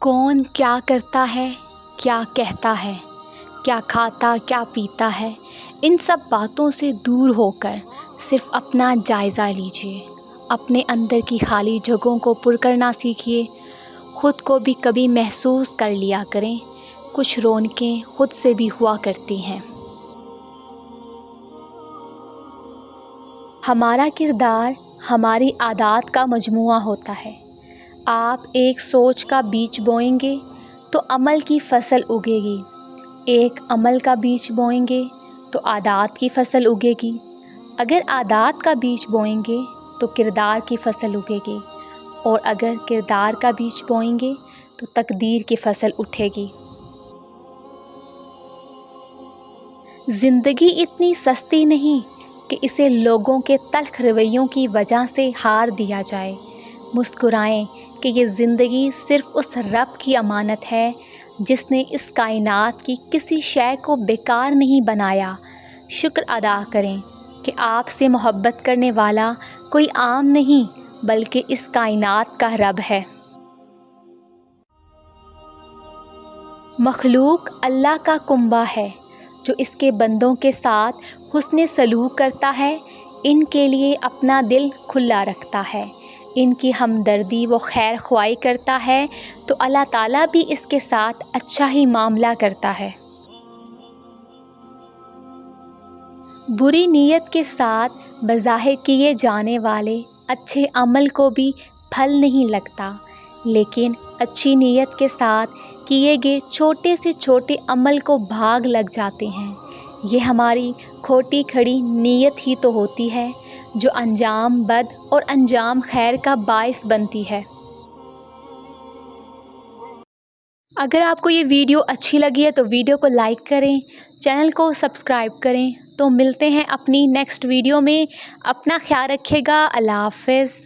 کون کیا کرتا ہے، کیا کہتا ہے، کیا کھاتا کیا پیتا ہے، ان سب باتوں سے دور ہو کر صرف اپنا جائزہ لیجیے۔ اپنے اندر کی خالی جگہوں کو پر کرنا سیکھیے۔ خود کو بھی کبھی محسوس کر لیا کریں، کچھ رونقیں خود سے بھی ہوا کرتی ہیں۔ ہمارا کردار ہماری عادات کا مجموعہ ہوتا ہے۔ آپ ایک سوچ کا بیج بوئیں گے تو عمل کی فصل اگے گی، ایک عمل کا بیج بوئیں گے تو عادات کی فصل اگے گی، اگر عادات کا بیج بوئیں گے تو کردار کی فصل اگے گی، اور اگر کردار کا بیج بوئیں گے تو تقدیر کی فصل اٹھے گی۔ زندگی اتنی سستی نہیں کہ اسے لوگوں کے تلخ رویوں کی وجہ سے ہار دیا جائے۔ مسکرائیں کہ یہ زندگی صرف اس رب کی امانت ہے جس نے اس کائنات کی کسی شے کو بیکار نہیں بنایا۔ شکر ادا کریں کہ آپ سے محبت کرنے والا کوئی عام نہیں بلکہ اس کائنات کا رب ہے۔ مخلوق اللہ کا کنبہ ہے جو اس کے بندوں کے ساتھ حسن سلوک کرتا ہے، ان کے لیے اپنا دل کھلا رکھتا ہے، ان کی ہمدردی و خیر خواہی کرتا ہے تو اللہ تعالیٰ بھی اس کے ساتھ اچھا ہی معاملہ کرتا ہے۔ بری نیت کے ساتھ بظاہر کیے جانے والے اچھے عمل کو بھی پھل نہیں لگتا، لیکن اچھی نیت کے ساتھ کیے گئے چھوٹے سے چھوٹے عمل کو بھاگ لگ جاتے ہیں۔ یہ ہماری کھوٹی کھڑی نیت ہی تو ہوتی ہے جو انجام بد اور انجام خیر کا باعث بنتی ہے۔ اگر آپ کو یہ ویڈیو اچھی لگی ہے تو ویڈیو کو لائک کریں، چینل کو سبسکرائب کریں۔ تو ملتے ہیں اپنی نیکسٹ ویڈیو میں۔ اپنا خیال رکھیے گا۔ اللہ حافظ۔